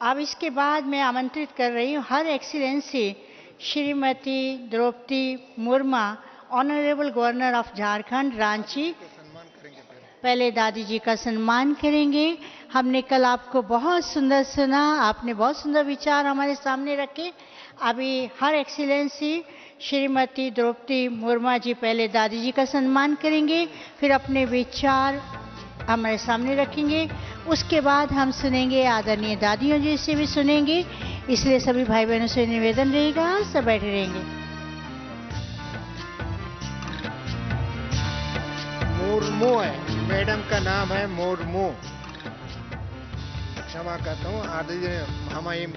अब इसके बाद मैं आमंत्रित कर रही हूँ her excellency Shrimati Draupadi Murmu, honourable governor of Jharkhand Ranchi. पहले दादी जी का सम्मान करेंगे। हमने कल आपको बहुत सुंदर सुना, आपने बहुत सुंदर विचार हमारे सामने रखे। अभी हर एक्सीलेंसी श्रीमती द्रौपदी मुर्मू जी पहले दादी जी का सम्मान करेंगे, फिर अपने विचार हमारे सामने रखेंगे। उसके बाद हम सुनेंगे, आदरणीय दादियों जी से भी सुनेंगे, इसलिए सभी भाई बहनों से निवेदन रहेगा, सब बैठे रहेंगे। मुर्मू है, मैडम का नाम है मुर्मू। क्षमा करता हूँ, आदरणीय महामहिम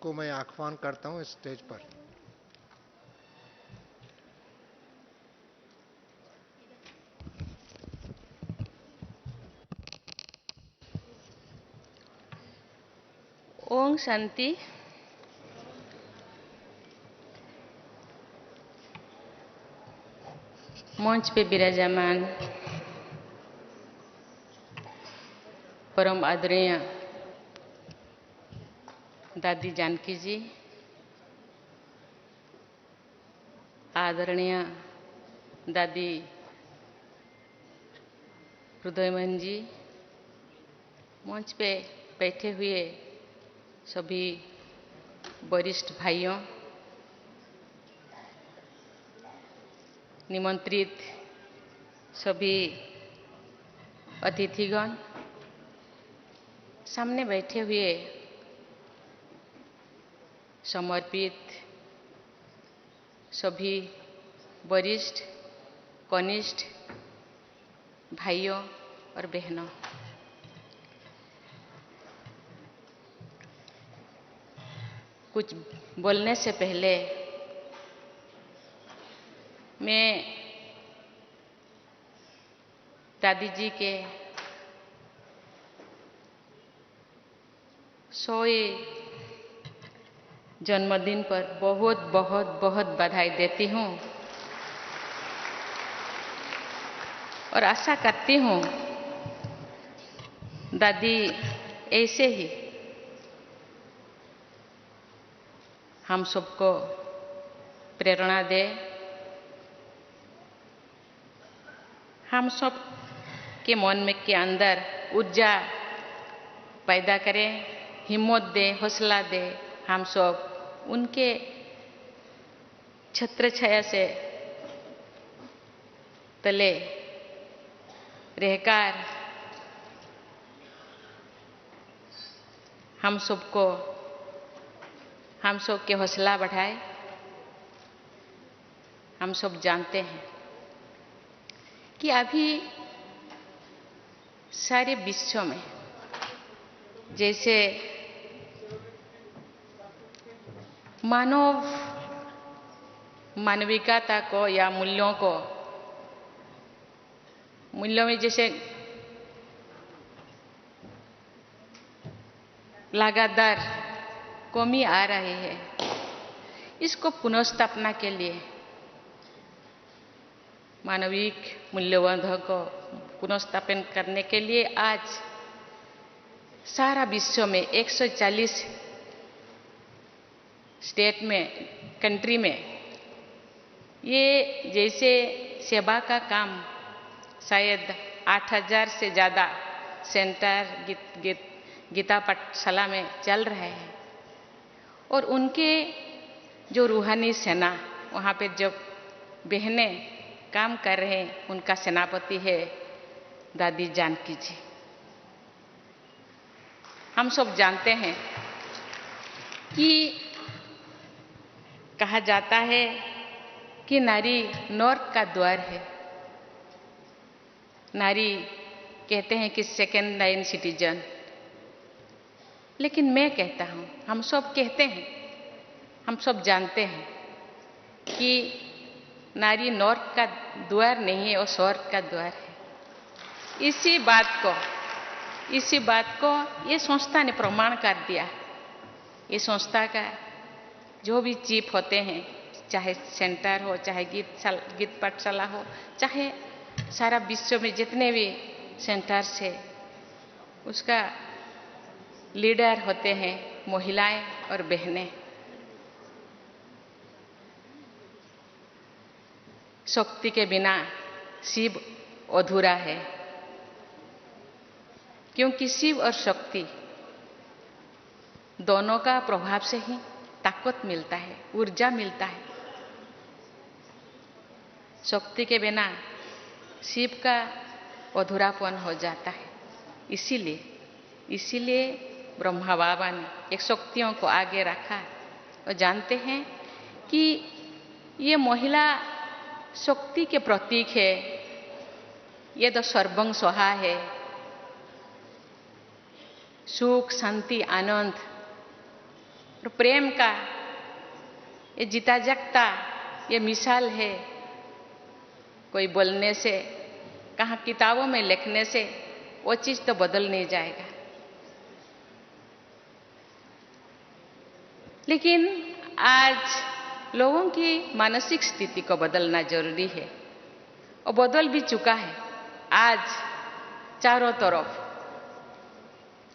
को मैं आह्वान करता हूँ स्टेज पर। ओम शांति। मंच पे विराजमान परम आदरणीय दादी जानकी जी, आदरणीय दादी हृदयमन जी, मंच पे बैठे हुए सभी वरिष्ठ भाइयों, निमंत्रित सभी अतिथिगण, सामने बैठे हुए समर्पित सभी वरिष्ठ कनिष्ठ भाइयों और बहनों, कुछ बोलने से पहले मैं दादी जी के 100वें जन्मदिन पर बहुत बहुत बहुत बधाई देती हूँ और आशा करती हूँ दादी ऐसे ही हम सबको प्रेरणा दे, हम सब के मन में के अंदर ऊर्जा पैदा करें, हिम्मत दे, हौसला दे। हम सब उनके छत्र छाया से तले रहकर हम सब के हौसला बढ़ाए। हम सब जानते हैं कि अभी सारे विश्व में जैसे मानविकता को या मूल्यों में जैसे लगातार कमी आ रही है, इसको पुनर्स्थापना के लिए, मानविक मूल्यबोधों को पुनर्स्थापन करने के लिए आज सारा विश्व में 140 स्टेट में, कंट्री में ये जैसे सेवा का काम शायद 8000 से ज़्यादा सेंटर गीता पाठशाला में चल रहे हैं और उनके जो रूहानी सेना वहाँ पे जब बहनें काम कर रहे हैं, उनका सेनापति है दादी जानकी जी। हम सब जानते हैं कि कहा जाता है कि नारी नर्क का द्वार है। नारी कहते हैं कि सेकेंड लाइन सिटीजन, लेकिन मैं कहता हूँ, हम सब कहते हैं, हम सब जानते हैं कि नारी नर्क का द्वार नहीं है, वो स्वर्ग का द्वार है। इसी बात को ये संस्था ने प्रमाण कर दिया। ये संस्था का जो भी चीफ होते हैं, चाहे सेंटर हो, चाहे गीत पाठशाला हो, चाहे सारा विश्व में जितने भी सेंटर्स है, उसका लीडर होते हैं महिलाएं और बहनें। शक्ति के बिना शिव अधूरा है, क्योंकि शिव और शक्ति दोनों का प्रभाव से ही ताकत मिलता है, ऊर्जा मिलता है। शक्ति के बिना शिव का अधूरापन हो जाता है। इसीलिए ब्रह्मा बाबा ने एक शक्तियों को आगे रखा और जानते हैं कि ये महिला शक्ति के प्रतीक है, ये तो सर्वं स्वाहा है। सुख, शांति, आनंद और प्रेम का ये जीता जागता ये मिसाल है। कोई बोलने से, कहाँ किताबों में लिखने से वो चीज तो बदल नहीं जाएगा, लेकिन आज लोगों की मानसिक स्थिति को बदलना जरूरी है और बदल भी चुका है। आज चारों तरफ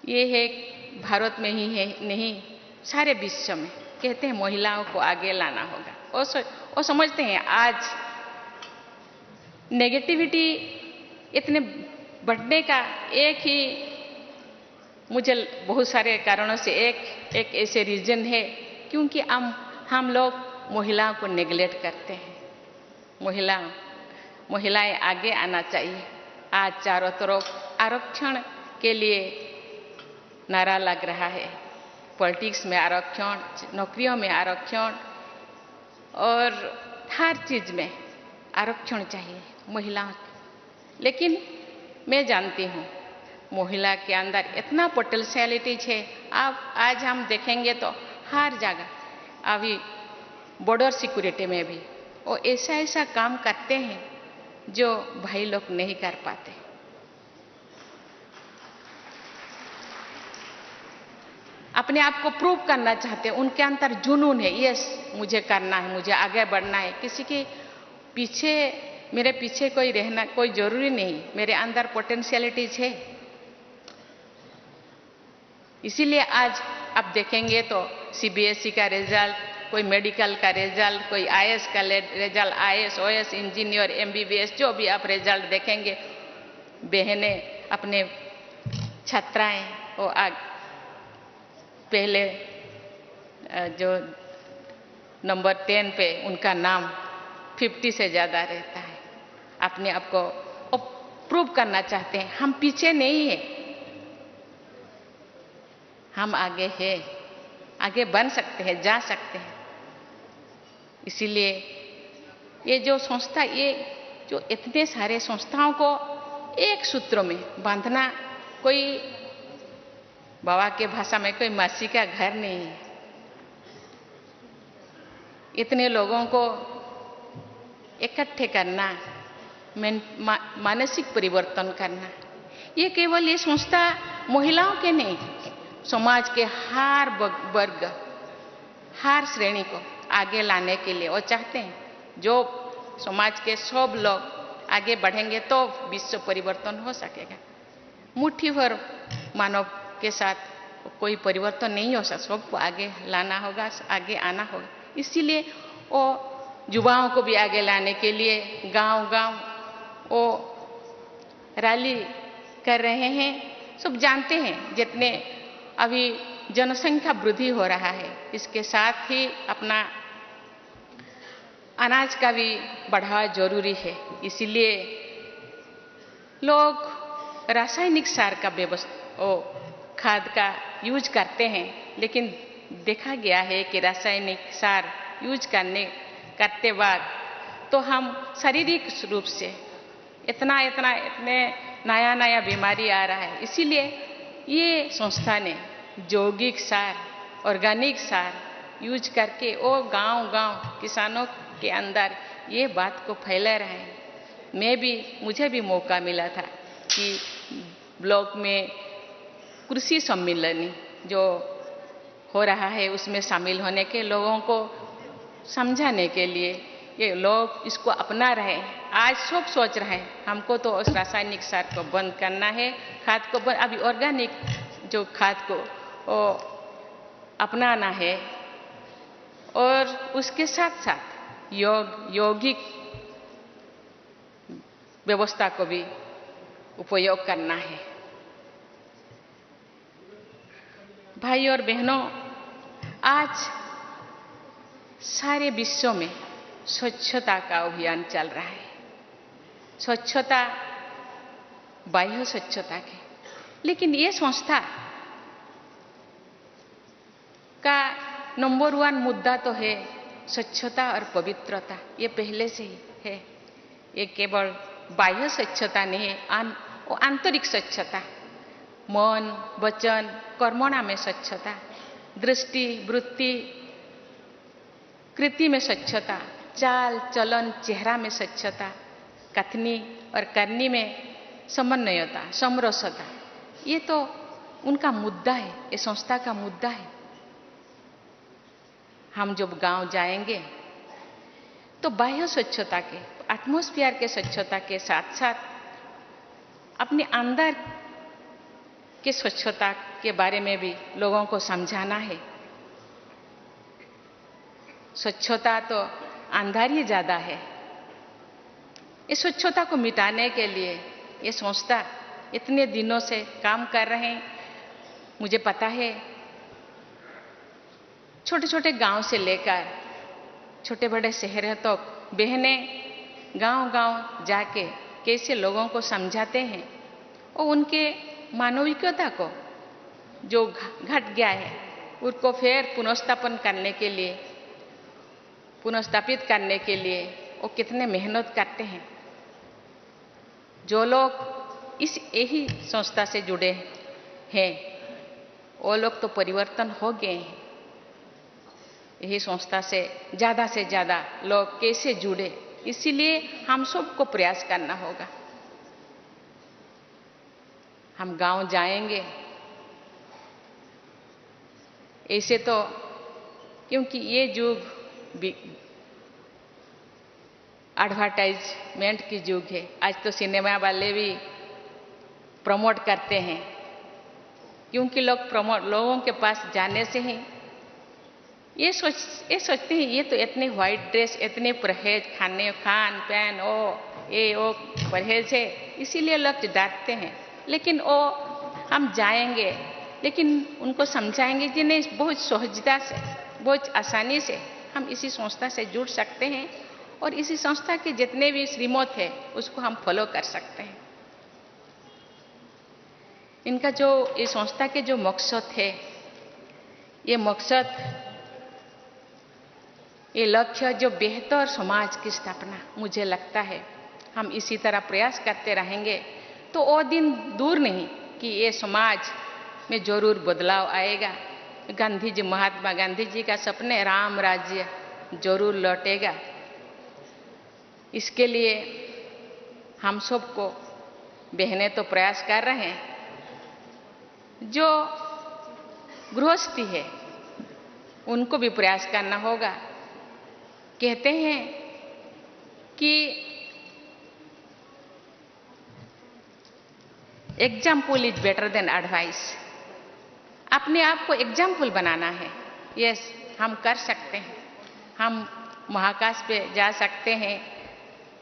ये है, भारत में ही है नहीं, सारे विश्व में कहते हैं महिलाओं को आगे लाना होगा। और समझते हैं आज नेगेटिविटी इतने बढ़ने का एक ही, मुझे बहुत सारे कारणों से एक ऐसे रीजन है, क्योंकि हम लोग महिलाओं को नेग्लेक्ट करते हैं। महिलाएं आगे आना चाहिए। आज चारों तरफ आरक्षण के लिए नारा लग रहा है। पॉलिटिक्स में आरक्षण, नौकरियों में आरक्षण और हर चीज में आरक्षण चाहिए महिलाओं को। लेकिन मैं जानती हूँ महिला के अंदर इतना पोटेंशियलिटीज है। अब आज हम देखेंगे तो हर जगह, अभी बॉर्डर सिक्योरिटी में भी वो ऐसा काम करते हैं जो भाई लोग नहीं कर पाते। अपने आप को प्रूव करना चाहते हैं, उनके अंदर जुनून है, यस मुझे करना है, मुझे आगे बढ़ना है। किसी के पीछे, मेरे पीछे कोई रहना कोई जरूरी नहीं, मेरे अंदर पोटेंशियलिटीज है। इसीलिए आज आप देखेंगे तो सीबीएसई का रिजल्ट, कोई मेडिकल का रिजल्ट, कोई आईएएस का result, IAS, OAS, engineer, MBBS, जो भी आप रिजल्ट देखेंगे, बहनें अपने छात्राएं वो पहले जो नंबर 10 पे उनका नाम 50 से ज्यादा रहता है। अपने आप को प्रूव करना चाहते हैं, हम पीछे नहीं है, हम आगे हैं, आगे बन सकते हैं, जा सकते हैं। इसीलिए ये जो संस्था, ये जो इतने सारे संस्थाओं को एक सूत्र में बांधना, कोई बाबा के भाषा में कोई मासी का घर नहीं है। इतने लोगों को इकट्ठे करना, मानसिक परिवर्तन करना, ये केवल ये संस्था महिलाओं के नहीं, समाज के हर वर्ग, हर श्रेणी को आगे लाने के लिए वो चाहते हैं। जो समाज के सब लोग आगे बढ़ेंगे तो विश्व परिवर्तन हो सकेगा। मुट्ठी भर मानव के साथ कोई परिवर्तन नहीं हो सकता, सबको आगे लाना होगा, आगे आना होगा। इसीलिए वो युवाओं को भी आगे लाने के लिए गांव-गांव वो रैली कर रहे हैं। सब जानते हैं जितने अभी जनसंख्या वृद्धि हो रहा है, इसके साथ ही अपना अनाज का भी बढ़ावा जरूरी है। इसीलिए लोग रासायनिक सार का खाद का यूज करते हैं, लेकिन देखा गया है कि रासायनिक सार यूज करते बाद तो हम शारीरिक रूप से इतने नया बीमारी आ रहा है। इसीलिए ये संस्था ने जैविक सार, ऑर्गेनिक सार यूज करके वो गांव-गांव किसानों के अंदर ये बात को फैला रहे हैं। मुझे भी मौका मिला था कि ब्लॉक में कृषि सम्मेलन जो हो रहा है उसमें शामिल होने के, लोगों को समझाने के लिए, ये लोग इसको अपना रहे हैं। आज सब सोच रहे हैं हमको तो उस रासायनिक सार को बंद करना है, खाद को अभी ऑर्गेनिक जो खाद को वो अपनाना है और उसके साथ साथ यौगिक व्यवस्था को भी उपयोग करना है। भाई और बहनों, आज सारे विश्व में स्वच्छता का अभियान चल रहा है। स्वच्छता, बाह्य स्वच्छता के, लेकिन ये संस्था का नंबर 1 मुद्दा तो है स्वच्छता और पवित्रता। ये पहले से ही है। ये केवल बाह्य स्वच्छता नहीं है, वो आंतरिक स्वच्छता, मन, वचन, कर्मणा में स्वच्छता, दृष्टि, वृत्ति, कृति में स्वच्छता, चाल चलन, चेहरा में स्वच्छता, कथनी और करनी में समन्वयता, समरसता, ये तो उनका मुद्दा है, ये संस्था का मुद्दा है। हम जब गांव जाएंगे तो बाह्य स्वच्छता के, एटमॉस्फेयर के स्वच्छता के साथ साथ अपने अंदर के स्वच्छता के बारे में भी लोगों को समझाना है। स्वच्छता तो अंदर ही ज्यादा है। इस स्वच्छता को मिटाने के लिए ये संस्था इतने दिनों से काम कर रहे हैं। मुझे पता है, छोटे छोटे गांव से लेकर छोटे बड़े शहरों तक बहनें गांव-गांव जाके कैसे लोगों को समझाते हैं और उनके मानविकता को जो घट गया है उसको फिर पुनर्स्थापन करने के लिए, पुनर्स्थापित करने के लिए वो कितने मेहनत करते हैं। जो लोग इस यही संस्था से जुड़े हैं वो लोग तो परिवर्तन हो गए हैं। यही संस्था से ज्यादा लोग कैसे जुड़े, इसीलिए हम सबको प्रयास करना होगा। हम गांव जाएंगे ऐसे तो, क्योंकि ये युग एडवर्टाइजमेंट की युग है। आज तो सिनेमा वाले भी प्रमोट करते हैं, क्योंकि लोगों के पास जाने से ही ये सोचते हैं ये तो इतने व्हाइट ड्रेस, इतने परहेज, खान पैन, वो परहेज है, इसीलिए लोग डांटते हैं। लेकिन वो हम जाएंगे, लेकिन उनको समझाएंगे कि नहीं, बहुत सहजता से, बहुत आसानी से हम इसी संस्था से जुड़ सकते हैं और इसी संस्था के जितने भी श्रीमत है उसको हम फॉलो कर सकते हैं। इनका जो इस संस्था के जो मकसद है, ये मकसद, ये लक्ष्य जो बेहतर समाज की स्थापना, मुझे लगता है हम इसी तरह प्रयास करते रहेंगे तो वो दिन दूर नहीं कि ये समाज में जरूर बदलाव आएगा। महात्मा गांधी जी का सपने राम राज्य जरूर लौटेगा। इसके लिए हम सबको, बहनें तो प्रयास कर रहे हैं, जो गृहस्थी है उनको भी प्रयास करना होगा। कहते हैं कि example is better than advice. अपने आप को एग्जाम्पल बनाना है। यस, हम कर सकते हैं। हम महाकाश पे जा सकते हैं,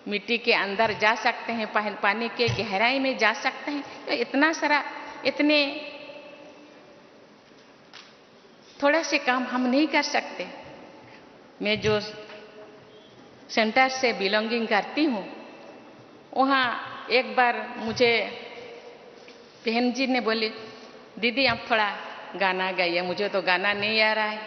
मिट्टी के अंदर जा सकते हैं, पानी के गहराई में जा सकते हैं। तो इतना सारा, इतने थोड़ा से काम हम नहीं कर सकते। मैं जो सेंटर से बिलोंगिंग करती हूँ, वहाँ एक बार मुझे बहन जी ने बोली, दीदी आप थोड़ा गाना गाइए। मुझे तो गाना नहीं आ रहा है।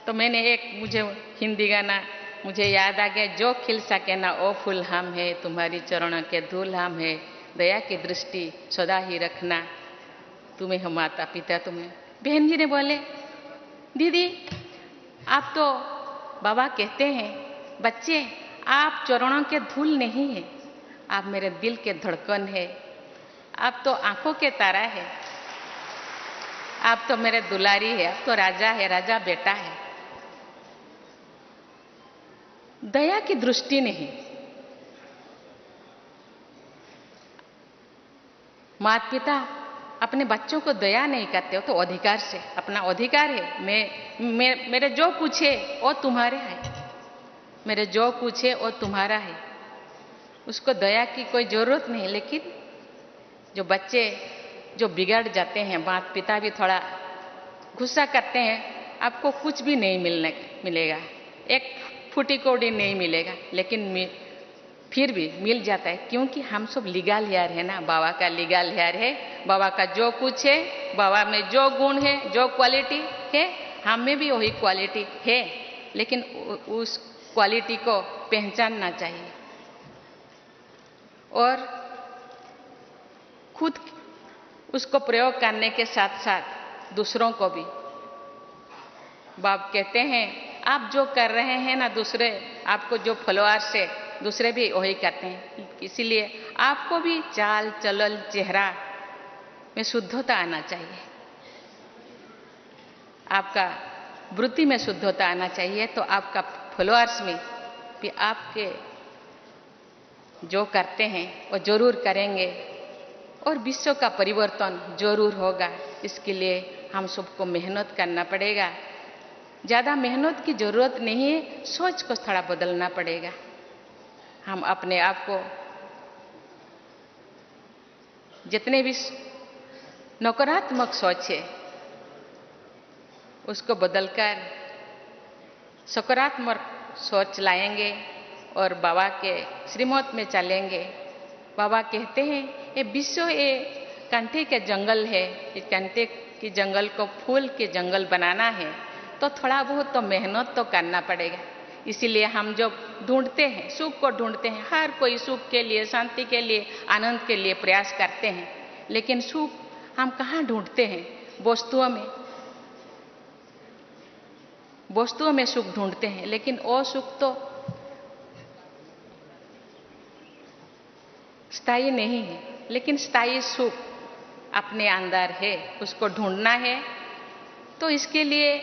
तो मैंने मुझे हिंदी गाना मुझे याद आ गया, जो खिल सके ना ओ फूल हम है, तुम्हारी चरणों के धूल हम है, दया की दृष्टि सदा ही रखना, तुम्हें हो माता पिता तुम्हें। बहन जी ने बोले, दीदी आप तो, बाबा कहते हैं, बच्चे आप चरणों के धूल नहीं है, आप मेरे दिल के धड़कन है, आप तो आंखों के तारा है, आप तो मेरे दुलारी है, आप तो राजा है, राजा बेटा है। दया की दृष्टि नहीं। माता पिता अपने बच्चों को दया नहीं करते हो तो अधिकार से, अपना अधिकार है, मेरे जो कुछ है वो तुम्हारे है, मेरे जो कुछ है वो तुम्हारा है, उसको दया की कोई जरूरत नहीं। लेकिन जो बच्चे जो बिगड़ जाते हैं, माता पिता भी थोड़ा गुस्सा करते हैं, आपको कुछ भी नहीं मिलेगा, एक फूटी कौड़ी नहीं मिलेगा, लेकिन फिर भी मिल जाता है, क्योंकि हम सब लीगल हेयर है ना, बाबा का लीगल हेयर है, बाबा का जो कुछ है, बाबा में जो गुण है, जो क्वालिटी है, हम में भी वही क्वालिटी है, लेकिन उस क्वालिटी को पहचानना चाहिए और खुद उसको प्रयोग करने के साथ साथ दूसरों को भी। बाप कहते हैं आप जो कर रहे हैं ना, दूसरे आपको जो फॉलोअर्स है दूसरे भी वही करते हैं, इसीलिए आपको भी चाल चलन चेहरा में शुद्धता आना चाहिए, आपका वृत्ति में शुद्धता आना चाहिए, तो आपका फॉलोअर्स में भी आपके जो करते हैं वो जरूर करेंगे और विश्व का परिवर्तन जरूर होगा। इसके लिए हम सबको मेहनत करना पड़ेगा, ज़्यादा मेहनत की जरूरत नहीं है, सोच को थोड़ा बदलना पड़ेगा। हम अपने आप को जितने भी नकारात्मक सोच है उसको बदलकर सकारात्मक सोच लाएंगे और बाबा के श्रीमत में चलेंगे। बाबा कहते हैं ये विश्व ये कंटे के जंगल है, इस कंटे के जंगल को फूल के जंगल बनाना है तो थोड़ा बहुत तो मेहनत तो करना पड़ेगा। इसीलिए हम जो ढूंढते हैं, सुख को ढूंढते हैं, हर कोई सुख के लिए, शांति के लिए, आनंद के लिए प्रयास करते हैं, लेकिन सुख हम कहाँ ढूंढते हैं? वस्तुओं में, वस्तुओं में सुख ढूंढते हैं, लेकिन वो सुख तो स्थायी नहीं है। लेकिन स्थायी सुख अपने अंदर है, उसको ढूंढना है। तो इसके लिए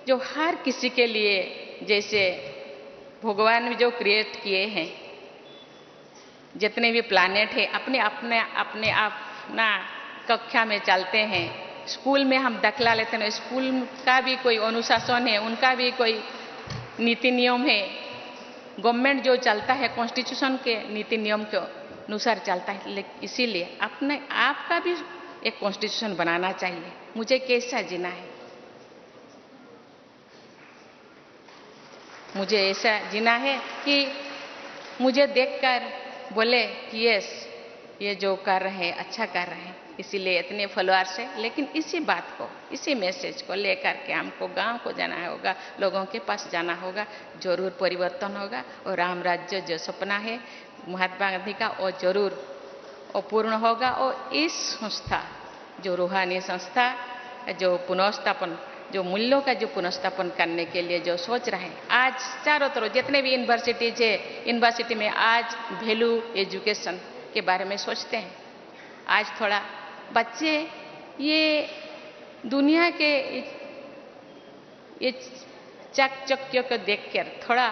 जो हर किसी के लिए, जैसे भगवान ने जो क्रिएट किए हैं, जितने भी प्लैनेट है, अपने अपना कक्षा में चलते हैं, स्कूल में हम दाखिला लेते हैं, स्कूल का भी कोई अनुशासन है, उनका भी कोई नीति नियम है, गवर्नमेंट जो चलता है कॉन्स्टिट्यूशन के नीति नियम के अनुसार चलता है। इसीलिए अपने आप का भी एक कॉन्स्टिट्यूशन बनाना चाहिए, मुझे कैसा जीना है, मुझे ऐसा जीना है कि मुझे देखकर बोले कि यस ये जो कर रहे हैं अच्छा कर रहे हैं। इसीलिए इतने फॉलोअर्स है, लेकिन इसी बात को, इसी मैसेज को लेकर के हमको गांव को जाना होगा, लोगों के पास जाना होगा, जरूर परिवर्तन होगा और राम राज्य जो सपना है महात्मा गांधी का वो जरूर वो पूर्ण होगा। और इस संस्था जो रूहानी संस्था जो पुनर्स्थापन, जो मूल्यों का जो पुनर्स्थापन करने के लिए जो सोच रहे हैं, आज चारों तरफ जितने भी यूनिवर्सिटीज है, यूनिवर्सिटी में आज वैल्यू एजुकेशन के बारे में सोचते हैं। आज थोड़ा बच्चे ये दुनिया के ये चाकचक्यों को देखकर थोड़ा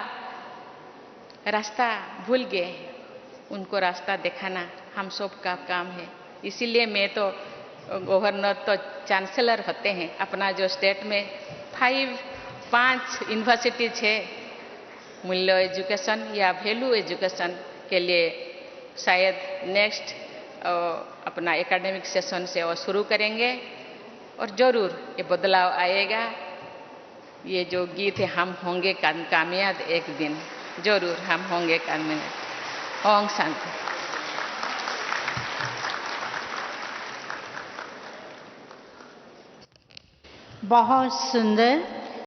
रास्ता भूल गए हैं, उनको रास्ता दिखाना हम सब का काम है। इसीलिए मैं तो गवर्नर तो चांसलर होते हैं, अपना जो स्टेट में 5 यूनिवर्सिटीज है मूल्य एजुकेशन या वैल्यू एजुकेशन के लिए, शायद नेक्स्ट अपना एकेडमिक सेशन से वो शुरू करेंगे और जरूर ये बदलाव आएगा। ये जो गीत है हम होंगे कामयाब एक दिन, जरूर हम होंगे कामयाब। ओम शांति। बहुत सुंदर।